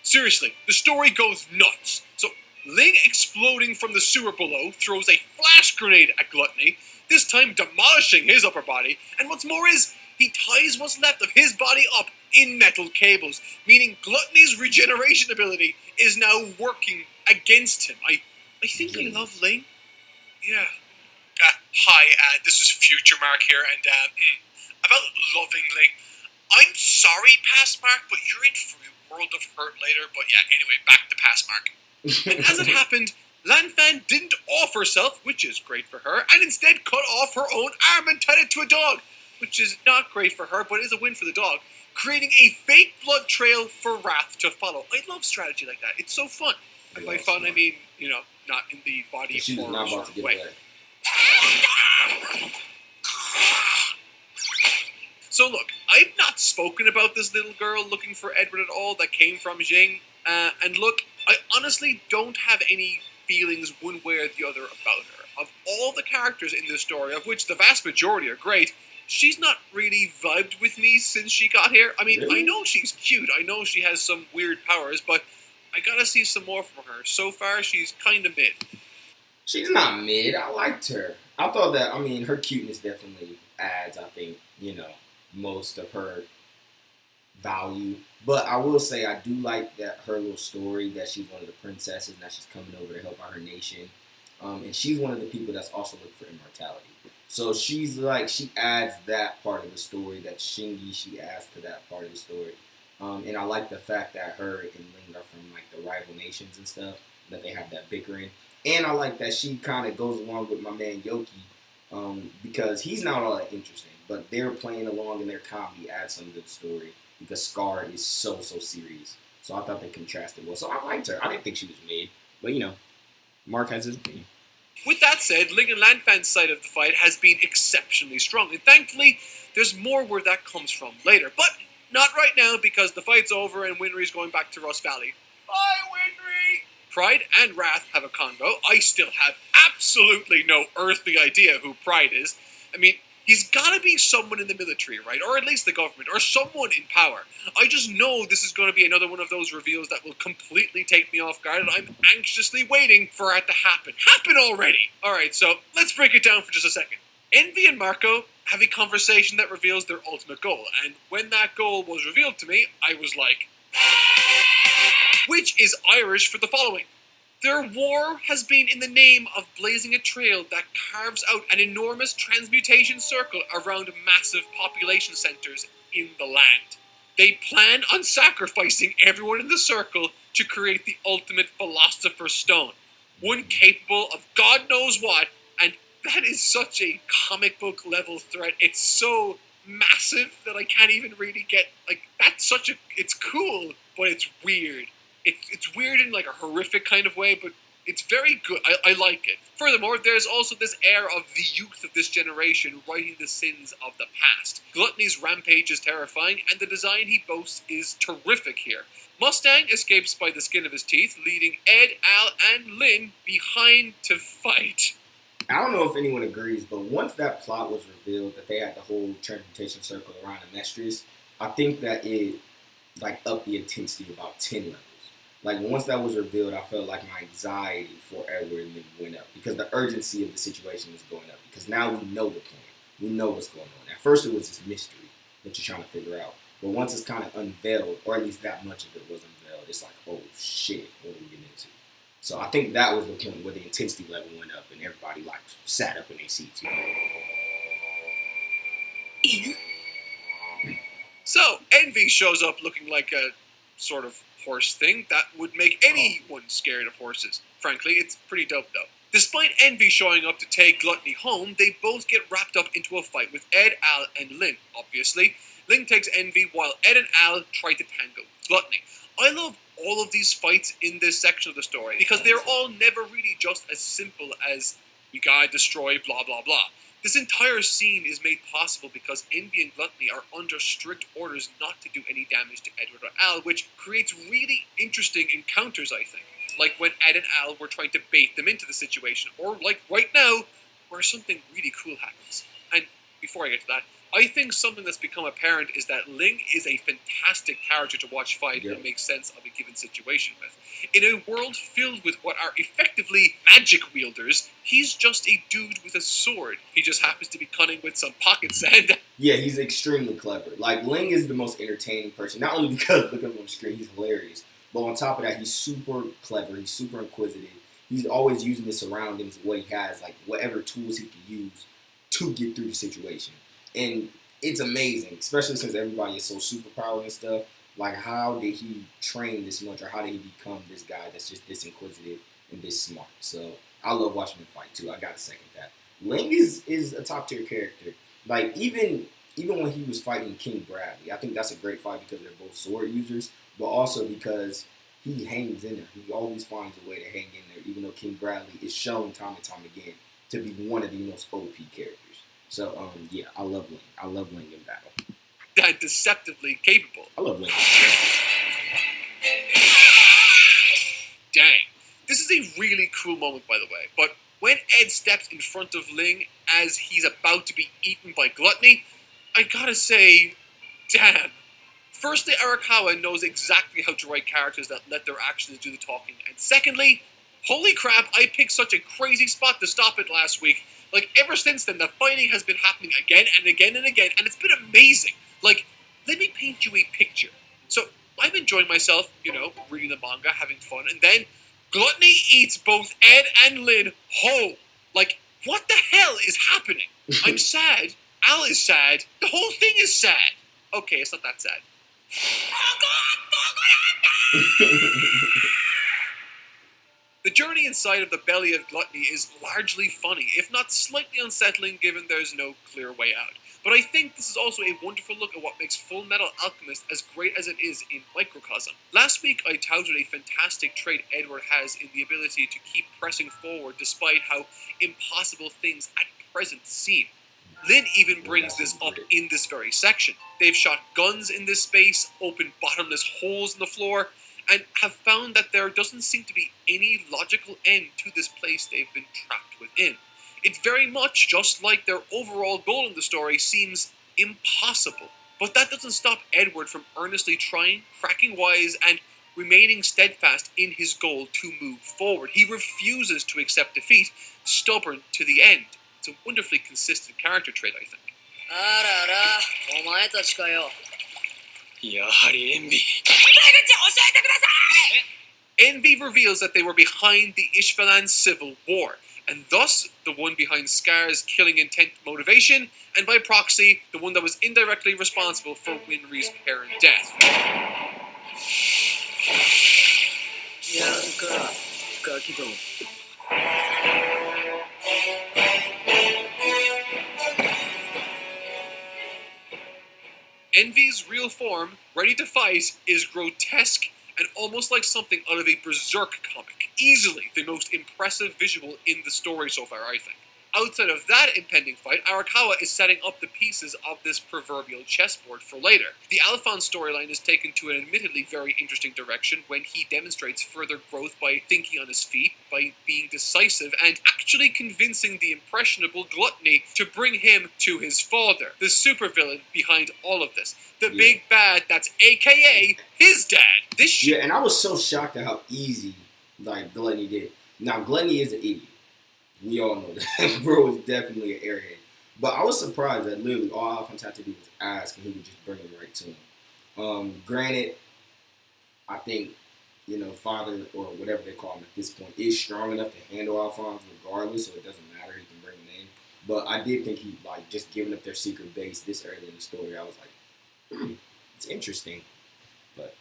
seriously, the story goes nuts. So, Ling exploding from the sewer below throws a flash grenade at Gluttony, this time demolishing his upper body, and what's more is, he ties what's left of his body up in metal cables, meaning Gluttony's regeneration ability is now working against him. I think I love Ling. Yeah. Hi, this is Future Mark here, and about loving Ling. I'm sorry, Past Mark, but you're in for a world of hurt later. But yeah, anyway, back to Past Mark. And as it happened, Lan Fan didn't off herself, which is great for her, and instead cut off her own arm and tied it to a dog, which is not great for her, but is a win for the dog, creating a fake blood trail for Wrath to follow. I love strategy like that. It's so fun. And by fun, I mean, not in the body horror sort of way. So look, I've not spoken about this little girl looking for Edward at all that came from Jing, and look, I honestly don't have any feelings one way or the other about her. Of all the characters in this story, of which the vast majority are great, she's not really vibed with me since she got here. I mean, really? I know she's cute, I know she has some weird powers, but I gotta see some more from her. So far, she's kinda mid. She's not mid. I liked her. I thought that, her cuteness definitely adds, I think, most of her value. But I will say I do like that her little story that she's one of the princesses and that she's coming over to help out her nation. And she's one of the people that's also looking for immortality. So she's like, she adds that part of the story that Shingi, she adds to that part of the story. And I like the fact that her and Ling are from like the rival nations and stuff, that they have that bickering. And I like that she kind of goes along with my man Yoki, because he's not all that interesting, but they're playing along and their comedy adds something to the story because Scar is so serious. So I thought they contrasted well. So I liked her. I didn't think she was mid, but Mark has his opinion. With that said, Ling and Lan Fan's side of the fight has been exceptionally strong, and thankfully, there's more where that comes from later. But not right now, because the fight's over and Winry's going back to Rust Valley. Bye, Winry! Pride and Wrath have a convo. I still have absolutely no earthly idea who Pride is. I mean, he's gotta be someone in the military, right? Or at least the government, or someone in power. I just know this is going to be another one of those reveals that will completely take me off guard, and I'm anxiously waiting for it to happen. Happen already! Alright, so let's break it down for just a second. Envy and Marco have a conversation that reveals their ultimate goal, and when that goal was revealed to me, I was like... Which is Irish for the following. Their war has been in the name of blazing a trail that carves out an enormous transmutation circle around massive population centers in the land. They plan on sacrificing everyone in the circle to create the ultimate Philosopher's Stone, one capable of God knows what, and that is such a comic book level threat. It's so massive that I can't even really get, it's cool, but it's weird. It's weird in like a horrific kind of way, but it's very good. I like it. Furthermore, there's also this air of the youth of this generation righting the sins of the past. Gluttony's rampage is terrifying, and the design he boasts is terrific here. Mustang escapes by the skin of his teeth, leading Ed, Al, and Lynn behind to fight. I don't know if anyone agrees, but once that plot was revealed, that they had the whole transmutation circle around Amestris, I think that it upped the intensity about 10 levels. Like, once that was revealed, I felt like my anxiety for Edward went up because the urgency of the situation was going up. Because now we know the plan. We know what's going on. At first, it was this mystery that you're trying to figure out. But once it's kind of unveiled, or at least that much of it was unveiled, it's like, oh, shit, what are we getting into? So I think that was the point where the intensity level went up and everybody, sat up in their seats. So, Envy shows up looking like a sort of horse thing that would make anyone scared of horses. Frankly, it's pretty dope though. Despite Envy showing up to take Gluttony home, they both get wrapped up into a fight with Ed, Al, and Lynn, obviously. Lynn takes Envy while Ed and Al try to tango with Gluttony. I love all of these fights in this section of the story because they're all never really just as simple as we gotta destroy blah blah blah. This entire scene is made possible because Envy and Gluttony are under strict orders not to do any damage to Edward or Al, which creates really interesting encounters, I think. Like when Ed and Al were trying to bait them into the situation, or like right now, where something really cool happens. And before I get to that, I think something that's become apparent is that Ling is a fantastic character to watch fight and make sense of a given situation with. In a world filled with what are effectively magic wielders, he's just a dude with a sword. He just happens to be cunning with some pocket sand. Yeah, he's extremely clever. Like, Ling is the most entertaining person, not only because look at him on the screen, he's hilarious, but on top of that, he's super clever, he's super inquisitive. He's always using the surroundings, what he has, like whatever tools he can use to get through the situation. And it's amazing, especially since everybody is so superpowered and stuff. Like, how did he train this much, or how did he become this guy that's just this inquisitive and this smart? So I love watching him fight too. I gotta second that. Ling is a top tier character. Like, even when he was fighting King Bradley, I think that's a great fight because they're both sword users, but also because he hangs in there. He always finds a way to hang in there, even though King Bradley is shown time and time again to be one of the most OP characters. So, yeah, I love Ling. I love Ling in battle. That deceptively capable. I love Ling. Dang. This is a really cool moment, by the way, but when Ed steps in front of Ling as he's about to be eaten by Gluttony, I gotta say, damn. Firstly, Arakawa knows exactly how to write characters that let their actions do the talking, and secondly, holy crap, I picked such a crazy spot to stop it last week. Like, ever since then, the fighting has been happening again and again and again, and it's been amazing. Like, let me paint you a picture. So, I'm enjoying myself, reading the manga, having fun, and then Gluttony eats both Ed and Lin whole. Like, what the hell is happening? I'm sad. Al is sad. The whole thing is sad. Okay, it's not that sad. The journey inside of the belly of Gluttony is largely funny, if not slightly unsettling given there's no clear way out. But I think this is also a wonderful look at what makes Fullmetal Alchemist as great as it is in microcosm. Last week I touted a fantastic trait Edward has in the ability to keep pressing forward despite how impossible things at present seem. Lin even brings this up in this very section. They've shot guns in this space, opened bottomless holes in the floor, and have found that there doesn't seem to be any logical end to this place they've been trapped within. It very much, just like their overall goal in the story, seems impossible. But that doesn't stop Edward from earnestly trying, cracking wise, and remaining steadfast in his goal to move forward. He refuses to accept defeat, stubborn to the end. It's a wonderfully consistent character trait, I think. あらら、お前たちかよ。やはりエンビー。Envy reveals that they were behind the Ishvalan civil war, and thus the one behind Scar's killing intent motivation, and by proxy, the one that was indirectly responsible for Winry's parent death. やるか、ガキども。Envy's real form, ready to fight, is grotesque and almost like something out of a Berserk comic. Easily the most impressive visual in the story so far, I think. Outside of that impending fight, Arakawa is setting up the pieces of this proverbial chessboard for later. The Alphonse storyline is taken to an admittedly very interesting direction when he demonstrates further growth by thinking on his feet, by being decisive, and actually convincing the impressionable Gluttony to bring him to his father, the supervillain behind all of this. The big bad that's AKA his dad. This shit. Yeah, and I was so shocked at how easy, Gluttony did. Now, Gluttony is an idiot. We all know that. Bro is definitely an airhead. But I was surprised that literally all Alphonse had to do was ask and he would just bring him right to him. Granted, I think, father or whatever they call him at this point is strong enough to handle Alphonse regardless, so it doesn't matter. He can bring him in. But I did think he, just giving up their secret base this early in the story, I was like, it's interesting. But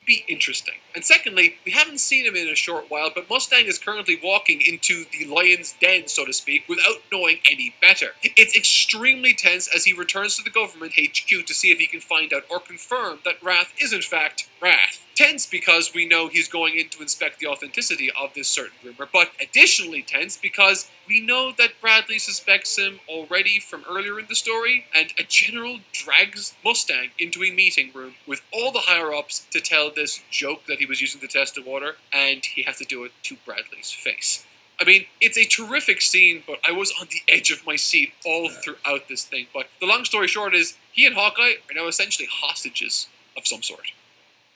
be interesting. And secondly, we haven't seen him in a short while, but Mustang is currently walking into the lion's den, so to speak, without knowing any better. It's extremely tense as he returns to the government HQ to see if he can find out or confirm that Wrath is in fact Wrath. Tense because we know he's going in to inspect the authenticity of this certain rumor, but additionally tense because we know that Bradley suspects him already from earlier in the story, and a general drags Mustang into a meeting room with all the higher-ups to tell this joke that he was using to test the water, and he has to do it to Bradley's face. I mean, it's a terrific scene, but I was on the edge of my seat all throughout this thing. But the long story short is, he and Hawkeye are now essentially hostages of some sort.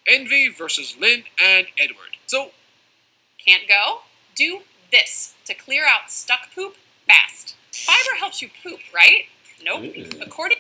Envy versus Lynn and Edward. So, Can't go? Do this to clear out stuck poop fast. Fiber helps you poop, right? Nope. According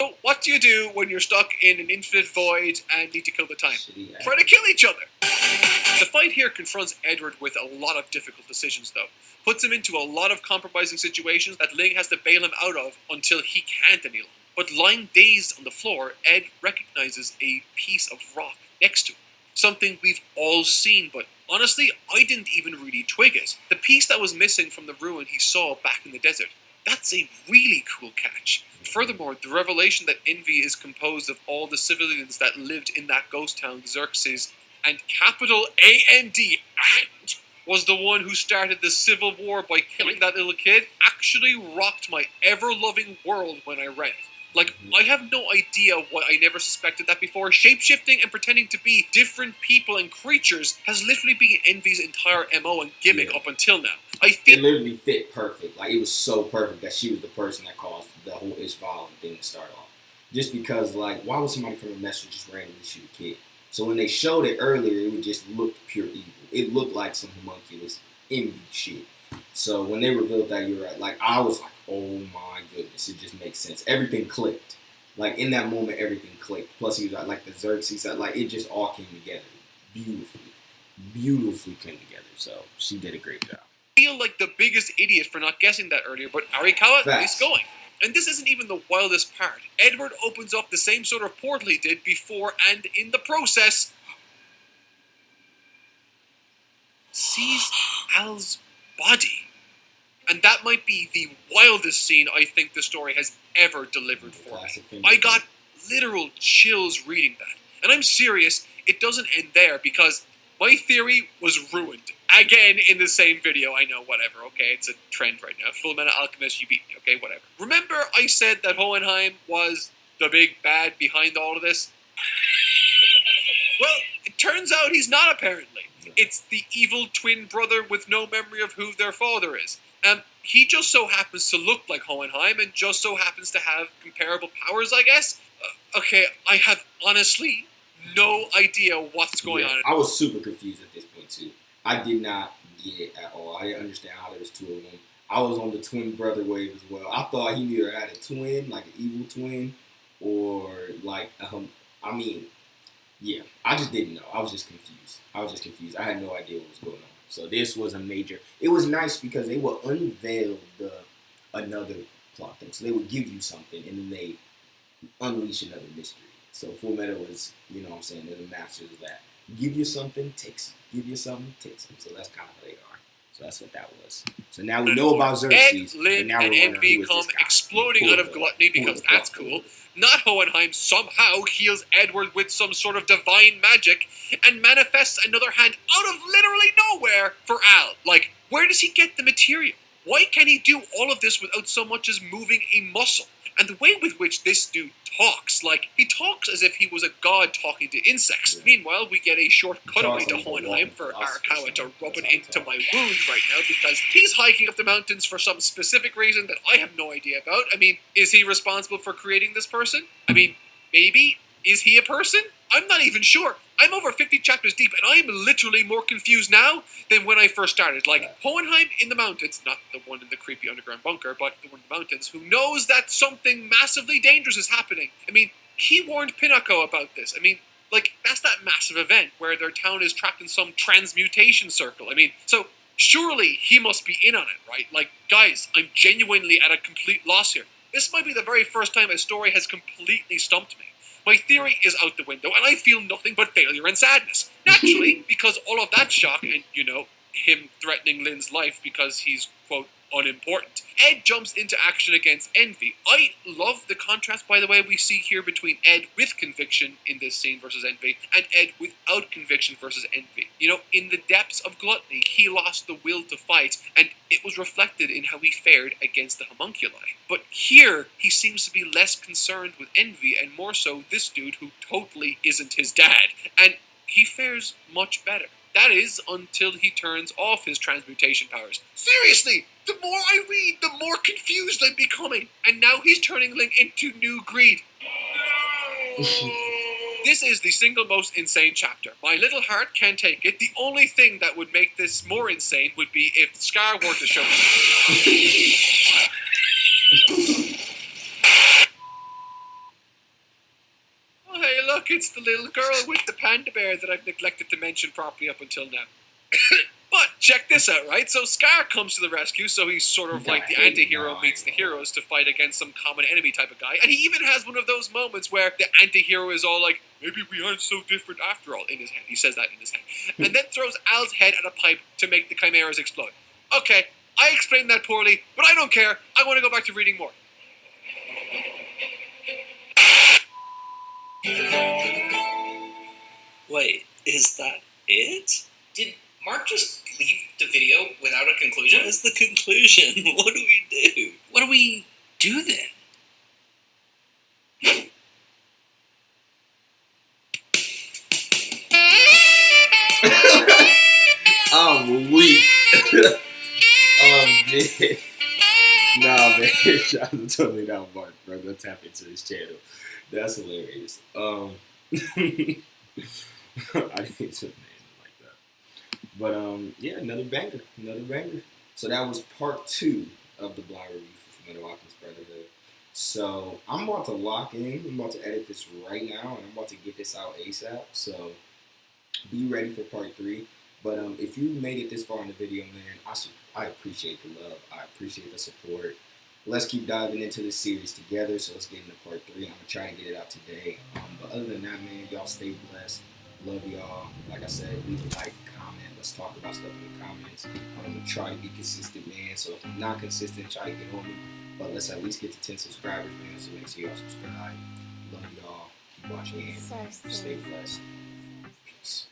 so what do you do when you're stuck in an infinite void and need to kill the time? Try to kill each other! The fight here confronts Edward with a lot of difficult decisions, though. Puts him into a lot of compromising situations that Ling has to bail him out of until he can't any longer. But lying dazed on the floor, Ed recognizes a piece of rock next to him. Something we've all seen, but honestly, I didn't even really twig it. The piece that was missing from the ruin he saw back in the desert. That's a really cool catch. Furthermore, the revelation that Envy is composed of all the civilians that lived in that ghost town, Xerxes, and capital A-N-D, and was the one who started the civil war by killing that little kid, actually rocked my ever-loving world when I read it. Like, I have no idea why I never suspected that before. Shapeshifting and pretending to be different people and creatures has literally been Envy's entire MO and gimmick up until now. I feel it literally fit perfect. Like, it was so perfect that she was the person that caused the whole Ishval thing to start off. Just because, like, why would somebody from a mess just randomly shoot a kid? So when they showed it earlier, it would just look pure evil. It looked like some homunculus envy shit. So when they revealed that, you're right. Like, I was like, oh my goodness, it just makes sense. Everything clicked. Like, in that moment, everything clicked. Plus, he was like the Xerxes, like, it just all came together beautifully. Beautifully came together. So she did a great job. I feel like the biggest idiot for not guessing that earlier, but Arikawa is going. And this isn't even the wildest part. Edward opens up the same sort of portal he did before, and in the process, sees Al's body. And that might be the wildest scene I think the story has ever delivered for me. I got literal chills reading that. And I'm serious, it doesn't end there because my theory was ruined. Again, in the same video, I know, whatever, okay, it's a trend right now. Fullmetal Alchemist, you beat me, okay, whatever. Remember I said that Hohenheim was the big bad behind all of this? Well, it turns out he's not, apparently. It's the evil twin brother with no memory of who their father is. He just so happens to look like Hohenheim and just so happens to have comparable powers, I guess? Okay, I have honestly no idea what's going on. I was super confused at this point, too. I did not get it at all. I didn't understand how there was two of them. I was on the twin brother wave as well. I thought he either had a twin, like an evil twin, or like, yeah. I just didn't know. I was just confused. I had no idea what was going on. So this was a major. It was nice because they would unveil another plot thing. So they would give you something, and then they unleash another mystery. So Fullmetal was, you know what I'm saying, they're the masters of that. Give you something, take some. Give you something, take some. So that's kind of how they are. So that's what that was. So now we know about Xerxes. Ed, Lynn, and Envy come exploding out of gluttony because that's cool. Not Hohenheim somehow heals Edward with some sort of divine magic and manifests another hand out of literally nowhere for Al. Like, where does he get the material? Why can he do all of this without so much as moving a muscle? And the way with which this dude talks, like, he talks as if he was a god talking to insects. Yeah. Meanwhile, we get a short cutaway to Hohenheim for Arakawa to rub it into my wound right now because he's hiking up the mountains for some specific reason that I have no idea about. I mean, is he responsible for creating this person? I mean, maybe. Is he a person? I'm not even sure. I'm over 50 chapters deep, and I am literally more confused now than when I first started. Like, Hohenheim in the mountains, not the one in the creepy underground bunker, but the one in the mountains, who knows that something massively dangerous is happening. I mean, he warned Pinako about this. I mean, like, that's that massive event where their town is trapped in some transmutation circle. I mean, so surely he must be in on it, right? Like, guys, I'm genuinely at a complete loss here. This might be the very first time a story has completely stumped me. My theory is out the window, and I feel nothing but failure and sadness. Naturally, because all of that shock and, you know, him threatening Lynn's life because he's, quote, unimportant. Ed jumps into action against Envy. I love the contrast, by the way, we see here between Ed with conviction in this scene versus Envy, and Ed without conviction versus Envy. You know, in the depths of gluttony, he lost the will to fight, and it was reflected in how he fared against the homunculi. But here, he seems to be less concerned with Envy, and more so this dude who totally isn't his dad. And he fares much better. That is, until he turns off his transmutation powers. Seriously, the more I read, the more confused I'm becoming. And now he's turning Link into New Greed. This is the single most insane chapter. My little heart can't take it. The only thing that would make this more insane would be if Scar were to show up. Oh, hey, look, it's the little girl with the panda bear that I've neglected to mention properly up until now. But check this out, right? So Scar comes to the rescue, so he's sort of like the anti-hero meets the heroes to fight against some common enemy type of guy. And he even has one of those moments where the anti-hero is all like, maybe we aren't so different after all, in his head. He says that in his head. And then throws Al's head at a pipe to make the chimeras explode. Okay, I explained that poorly, but I don't care. I want to go back to reading more. Wait, is that it? Did Mark just leave the video without a conclusion? What is the conclusion? What do we do? What do we do then? I'm weak. Man. Nah, man. Shout out to totally down Mark, bro. Go tap into his channel. That's hilarious. I didn't to name it like that. But yeah, another banger. So that was part 2 of the blind review for Fullmetal Alchemist Brotherhood. So I'm about to lock in. I'm about to edit this right now, and I'm about to get this out ASAP. So be ready for part 3. But if you made it this far in the video, man, I appreciate the love. I appreciate the support. Let's keep diving into this series together. So let's get into part 3. I'm going to try to get it out today. But other than that, man, y'all stay blessed. Love y'all. Like I said, leave a like, comment. Let's talk about stuff in the comments. I'm going to try to be consistent, man. So if I'm not consistent, try to get on me. But let's at least get to 10 subscribers, man. So make sure y'all subscribe. Love y'all. Keep watching and stay blessed. Peace.